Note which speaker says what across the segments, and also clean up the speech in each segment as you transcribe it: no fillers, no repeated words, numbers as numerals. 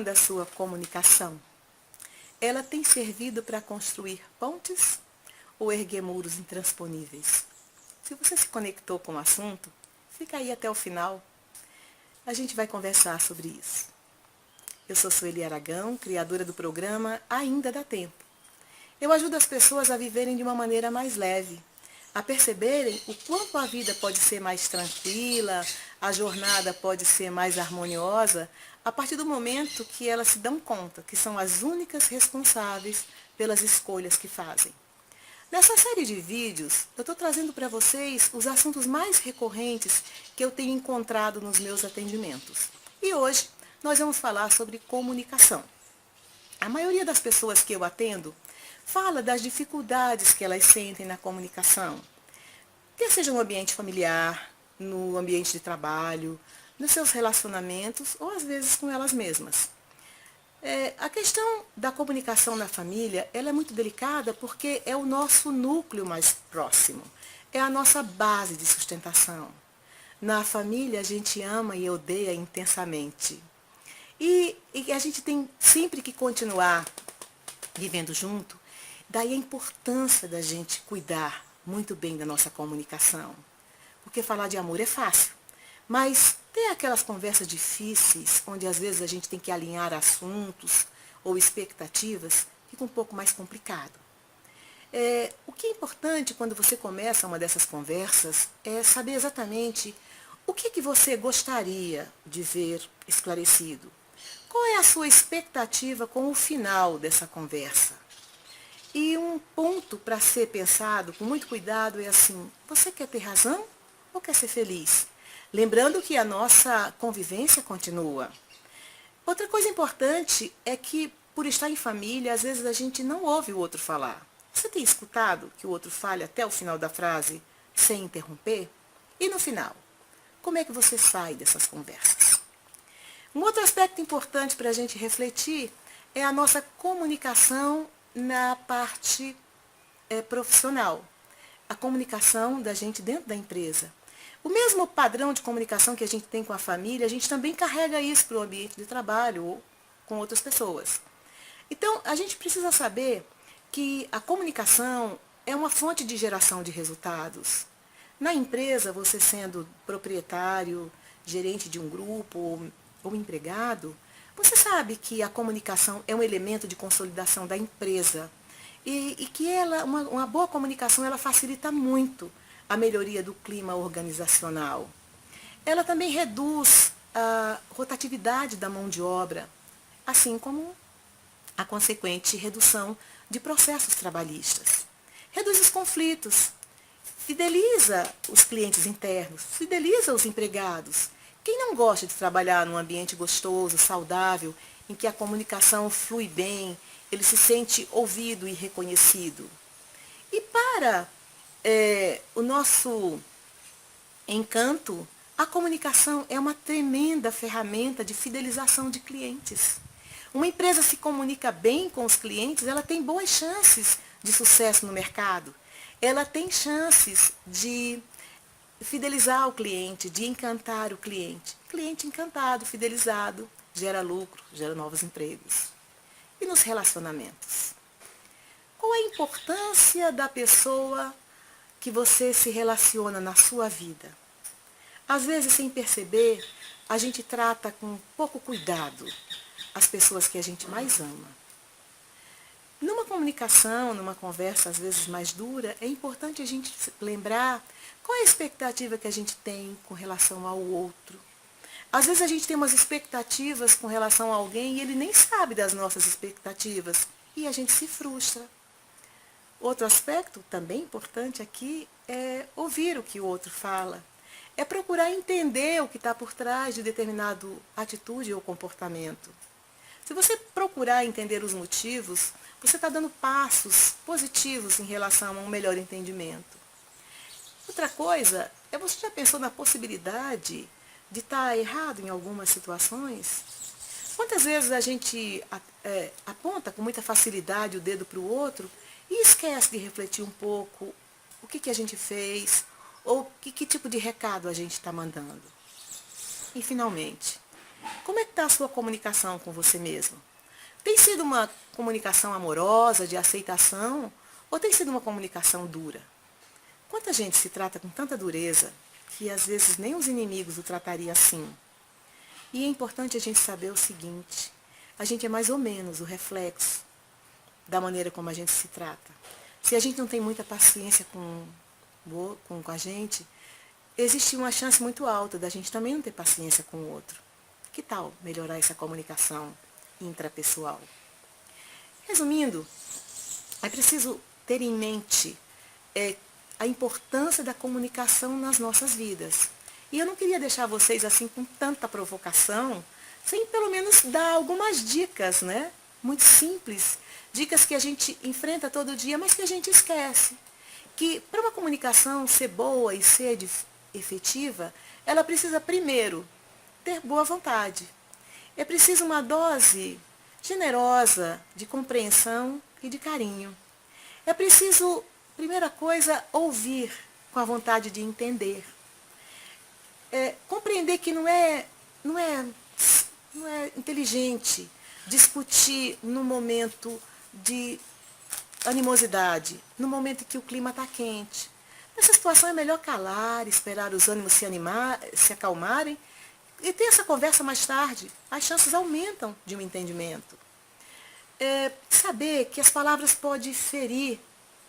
Speaker 1: fã da sua comunicação. Ela tem servido para construir pontes ou erguer muros intransponíveis? Se você se conectou com o assunto, fica aí até o final. A gente vai conversar sobre isso. Eu sou Sueli Aragão, criadora do programa Ainda Dá Tempo. Eu ajudo as pessoas a viverem de uma maneira mais leve, a perceberem o quanto a vida pode ser mais tranquila, a jornada pode ser mais harmoniosa, a partir do momento que elas se dão conta que são as únicas responsáveis pelas escolhas que fazem. Nessa série de vídeos, eu estou trazendo para vocês os assuntos mais recorrentes que eu tenho encontrado nos meus atendimentos. E hoje nós vamos falar sobre comunicação. A maioria das pessoas que eu atendo fala das dificuldades que elas sentem na comunicação, quer seja no ambiente familiar, no ambiente de trabalho, nos seus relacionamentos ou às vezes com elas mesmas. A questão da comunicação na família, ela é muito delicada porque é o nosso núcleo mais próximo, é a nossa base de sustentação. Na família a gente ama e odeia intensamente. E a gente tem sempre que continuar vivendo junto, daí a importância da gente cuidar muito bem da nossa comunicação. Porque falar de amor é fácil, mas tem aquelas conversas difíceis, onde às vezes a gente tem que alinhar assuntos ou expectativas, fica um pouco mais complicado. O que é importante quando você começa uma dessas conversas é saber exatamente o que você gostaria de ver esclarecido. Qual é a sua expectativa com o final dessa conversa? E um ponto para ser pensado com muito cuidado é assim: você quer ter razão ou quer ser feliz? Lembrando que a nossa convivência continua. Outra coisa importante é que, por estar em família, às vezes a gente não ouve o outro falar. Você tem escutado que o outro fale até o final da frase sem interromper? E no final, como é que você sai dessas conversas? Um outro aspecto importante para a gente refletir é a nossa comunicação na parte profissional. A comunicação da gente dentro da empresa. O mesmo padrão de comunicação que a gente tem com a família, a gente também carrega isso para o ambiente de trabalho ou com outras pessoas. Então, a gente precisa saber que a comunicação é uma fonte de geração de resultados. Na empresa, você sendo proprietário, gerente de um grupo ou empregado, você sabe que a comunicação é um elemento de consolidação da empresa e que uma boa comunicação ela facilita muito a melhoria do clima organizacional. Ela também reduz a rotatividade da mão de obra, assim como a consequente redução de processos trabalhistas. Reduz os conflitos, fideliza os clientes internos, fideliza os empregados. Quem não gosta de trabalhar num ambiente gostoso, saudável, em que a comunicação flui bem, ele se sente ouvido e reconhecido? E para o nosso encanto, a comunicação é uma tremenda ferramenta de fidelização de clientes. Uma empresa se comunica bem com os clientes, ela tem boas chances de sucesso no mercado. Ela tem chances de fidelizar o cliente, de encantar o cliente. Cliente encantado, fidelizado, gera lucro, gera novos empregos. E nos relacionamentos? Qual a importância da pessoa que você se relaciona na sua vida? Às vezes, sem perceber, a gente trata com pouco cuidado as pessoas que a gente mais ama. Numa comunicação, numa conversa às vezes mais dura, é importante a gente lembrar qual é a expectativa que a gente tem com relação ao outro. Às vezes a gente tem umas expectativas com relação a alguém e ele nem sabe das nossas expectativas e a gente se frustra. Outro aspecto também importante aqui é ouvir o que o outro fala. É procurar entender o que está por trás de determinada atitude ou comportamento. Se você procurar entender os motivos, você está dando passos positivos em relação a um melhor entendimento. Outra coisa é, você já pensou na possibilidade de estar errado em algumas situações? Quantas vezes a gente aponta com muita facilidade o dedo para o outro e esquece de refletir um pouco o que a gente fez ou que tipo de recado a gente está mandando? E, finalmente, Como é que está a sua comunicação com você mesmo? Tem sido uma comunicação amorosa, de aceitação, ou tem sido uma comunicação dura? Quanta gente se trata com tanta dureza que às vezes nem os inimigos o tratariam assim. E é importante a gente saber o seguinte, a gente é mais ou menos o reflexo da maneira como a gente se trata. Se a gente não tem muita paciência com a gente, existe uma chance muito alta da gente também não ter paciência com o outro. Que tal melhorar essa comunicação intrapessoal? Resumindo, é preciso ter em mente a importância da comunicação nas nossas vidas. E eu não queria deixar vocês assim com tanta provocação, sem pelo menos dar algumas dicas, né? Muito simples, dicas que a gente enfrenta todo dia, mas que a gente esquece. Que para uma comunicação ser boa e ser efetiva, ela precisa primeiro ter boa vontade. É preciso uma dose generosa de compreensão e de carinho. É preciso, primeira coisa, ouvir com a vontade de entender. Compreender que não é inteligente discutir no momento de animosidade, no momento em que o clima está quente. Nessa situação é melhor calar, esperar os ânimos se acalmarem e ter essa conversa mais tarde. As chances aumentam de um entendimento. Saber que as palavras podem ferir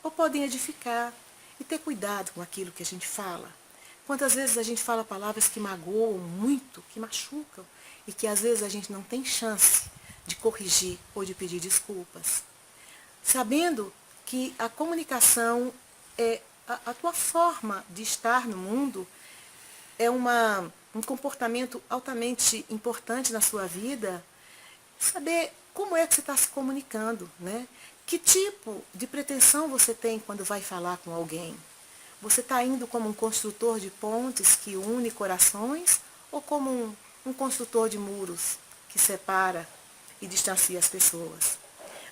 Speaker 1: ou podem edificar e ter cuidado com aquilo que a gente fala. Quantas vezes a gente fala palavras que magoam muito, que machucam, e que às vezes a gente não tem chance de corrigir ou de pedir desculpas. Sabendo que a comunicação é a tua forma de estar no mundo, é um comportamento altamente importante na sua vida, saber como é que você está se comunicando, né? Que tipo de pretensão você tem quando vai falar com alguém? Você está indo como um construtor de pontes que une corações ou como um construtor de muros que separa e distancia as pessoas?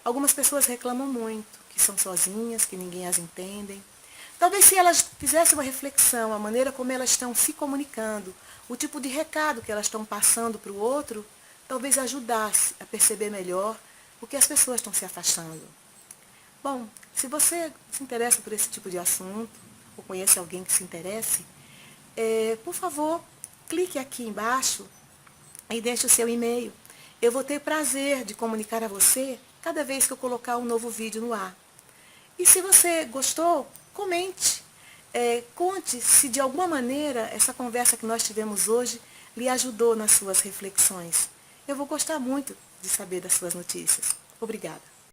Speaker 1: Algumas pessoas reclamam muito, que são sozinhas, que ninguém as entende. Talvez se elas fizessem uma reflexão, a maneira como elas estão se comunicando, o tipo de recado que elas estão passando para o outro, talvez ajudasse a perceber melhor o que as pessoas estão se afastando. Bom, se você se interessa por esse tipo de assunto, ou conhece alguém que se interesse, por favor, clique aqui embaixo e deixe o seu e-mail. Eu vou ter prazer de comunicar a você cada vez que eu colocar um novo vídeo no ar. E se você gostou, comente. Conte se de alguma maneira essa conversa que nós tivemos hoje lhe ajudou nas suas reflexões. Eu vou gostar muito de saber das suas notícias. Obrigada.